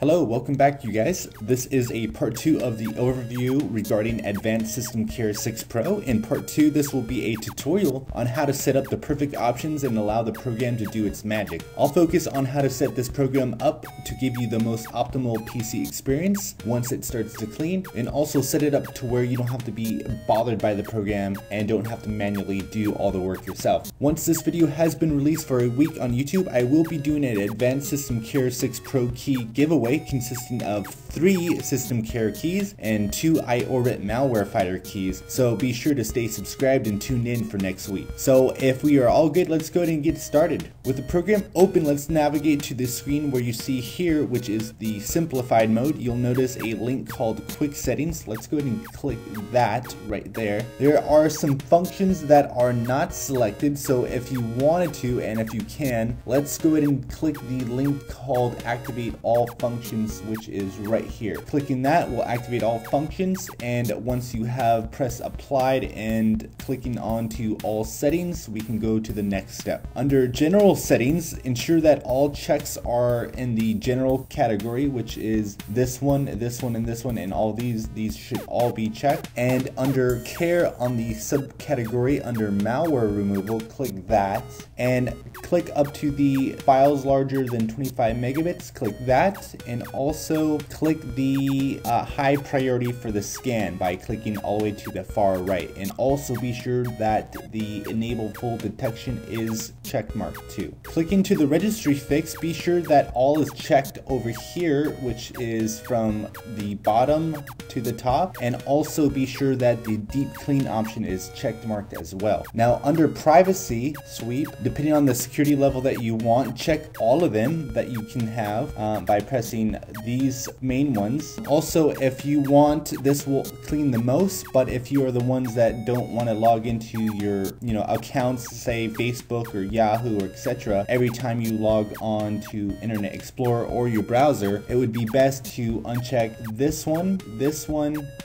Hello, welcome back you guys. This is a part 2 of the overview regarding Advanced SystemCare 6 Pro. In part 2, this will be a tutorial on how to set up the perfect options and allow the program to do its magic. I'll focus on how to set this program up to give you the most optimal PC experience once it starts to clean, and also set it up to where you don't have to be bothered by the program and don't have to manually do all the work yourself. Once this video has been released for a week on YouTube, I will be doing an Advanced SystemCare 6 Pro key giveaway consisting of 3 SystemCare keys and 2 iOrbit malware fighter keys, so be sure to stay subscribed and tune in for next week. So if we are all good, let's go ahead and get started. With the program open, let's navigate to the screen where you see here, which is the simplified mode. You'll notice a link called Quick Settings. Let's go ahead and click that right there. There are some functions that are not selected, so if you wanted to and if you can, let's go ahead and click the link called Activate All Functions, which is right here. Clicking that will activate all functions, and once you have pressed applied and clicking on to all settings, we can go to the next step. Under general settings, ensure that all checks are in the general category, which is this one, and this one, and all these should all be checked. And under care on the subcategory under malware removal, click that and click up to the files larger than 25 megabits, click that, and also click the high priority for the scan by clicking all the way to the far right, and also be sure that the enable full detection is checkmarked too. Clicking to the registry fix, be sure that all is checked over here, which is from the bottom to the top, and also be sure that the deep clean option is checked marked as well. Now under privacy sweep, depending on the security level that you want, check all of them that you can have by pressing these main ones. Also, if you want, this will clean the most, but if you are the ones that don't want to log into your accounts, say Facebook or Yahoo or etc., every time you log on to Internet Explorer or your browser, it would be best to uncheck this one,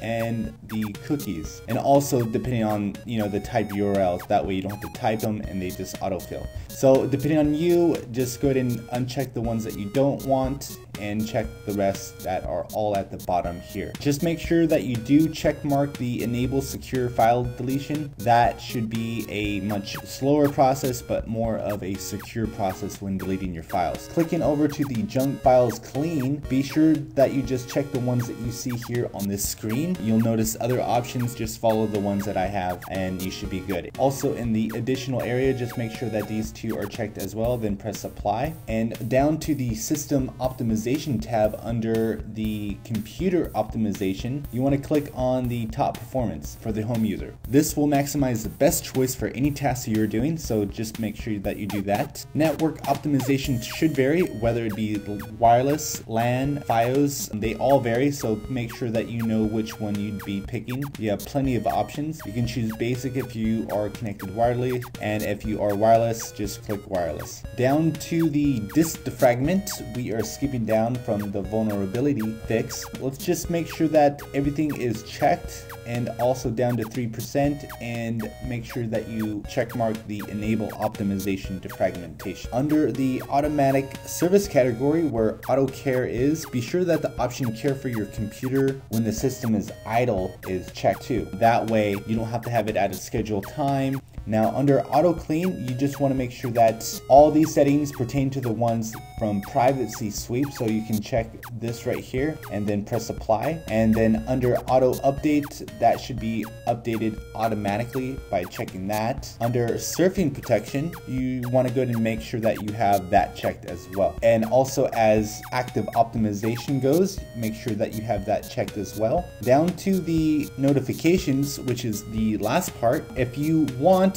and the cookies, and also depending on the type URLs, that way you don't have to type them and they just autofill. So depending on you, just go ahead and uncheck the ones that you don't want and check the rest that are all at the bottom here. Just make sure that you do check mark the enable secure file deletion. That should be a much slower process but more of a secure process when deleting your files. Clicking over to the junk files clean, be sure that you just check the ones that you see here on this screen. You'll notice other options, just follow the ones that I have and you should be good. Also in the additional area, just make sure that these two are checked as well, then press apply. And down to the system optimization tab under the computer optimization, you want to click on the top performance for the home user. This will maximize the best choice for any task you're doing, so just make sure that you do that. Network optimization should vary, whether it be wireless, LAN, FiOS, they all vary, so make sure that you know which one you'd be picking. You have plenty of options. You can choose basic if you are connected wirelessly, and if you are wireless, just click wireless. Down to the disk defragment, we are skipping down from the vulnerability fix. Let's just make sure that everything is checked, and also down to 3%, and make sure that you check mark the enable optimization defragmentation. Under the automatic service category where auto care is, be sure that the option care for your computer when the system is idle is checked too. That way you don't have to have it at a scheduled time. Now under auto clean, you just want to make sure that all these settings pertain to the ones from privacy sweep, so you can check this right here and then press apply. And then under auto update, that should be updated automatically by checking that. Under surfing protection, you want to go ahead and make sure that you have that checked as well. And also as active optimization goes, make sure that you have that checked as well. Down to the notifications, which is the last part. If you want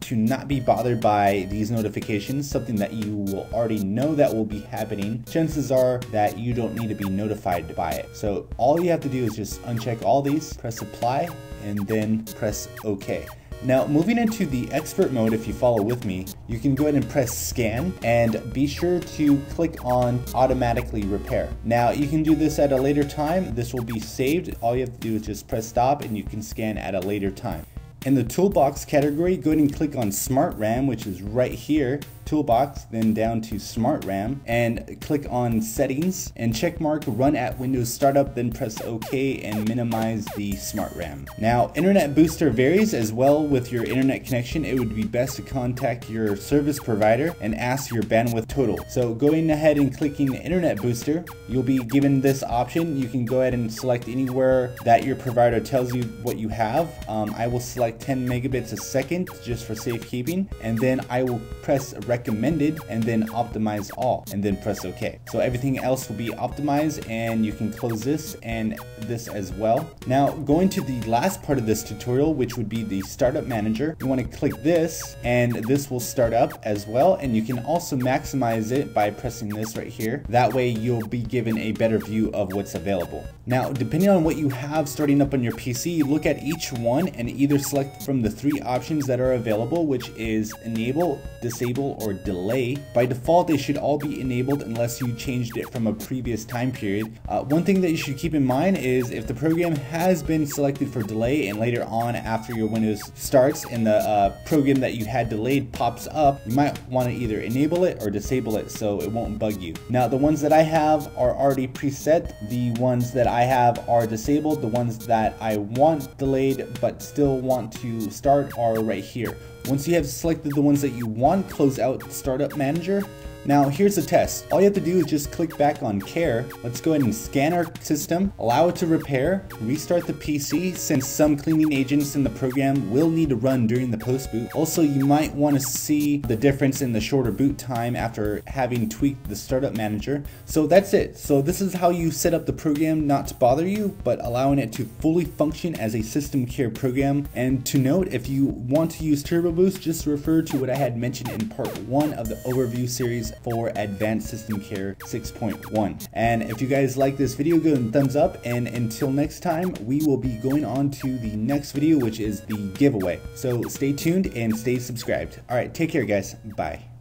to not be bothered by these notifications, something that you will already know that will be happening, chances are that you don't need to be notified by it. So all you have to do is just uncheck all these, press apply, and then press OK. Now moving into the expert mode, if you follow with me, you can go ahead and press scan and be sure to click on automatically repair. Now you can do this at a later time. This will be saved. All you have to do is just press stop and you can scan at a later time. In the toolbox category, go ahead and click on Smart RAM, which is right here. toolbox, then down to Smart RAM, and click on Settings and checkmark Run at Windows Startup, then press OK and minimize the Smart RAM. Now, Internet Booster varies as well with your internet connection. It would be best to contact your service provider and ask your bandwidth total. So going ahead and clicking Internet Booster, you'll be given this option. You can go ahead and select anywhere that your provider tells you what you have. I will select 10 megabits a second just for safekeeping, and then I will press recommended and then optimize all and then press OK. So everything else will be optimized, and you can close this and this as well. Now going to the last part of this tutorial, which would be the startup manager, you want to click this and this will start up as well, and you can also maximize it by pressing this right here. That way you'll be given a better view of what's available. Now depending on what you have starting up on your PC, look at each one and either select from the 3 options that are available, which is enable, disable, or delay. By default they should all be enabled unless you changed it from a previous time period. One thing that you should keep in mind is if the program has been selected for delay and later on after your Windows starts and the program that you had delayed pops up, you might want to either enable it or disable it so it won't bug you. Now the ones that I have are already preset. The ones that I have are disabled. The ones that I want delayed but still want to start are right here. Once you have selected the ones that you want, close out Startup Manager. Now here's the test. All you have to do is just click back on Care. Let's go ahead and scan our system, allow it to repair, restart the PC since some cleaning agents in the program will need to run during the post boot. Also, you might want to see the difference in the shorter boot time after having tweaked the Startup Manager. So that's it. So this is how you set up the program not to bother you, but allowing it to fully function as a SystemCare program. And to note, if you want to use Turbo Boost, just refer to what I had mentioned in part 1 of the overview series for Advanced SystemCare 6.1. And if you guys like this video, go and thumbs up, and until next time, we will be going on to the next video, which is the giveaway. So stay tuned and stay subscribed. All right, take care guys. Bye.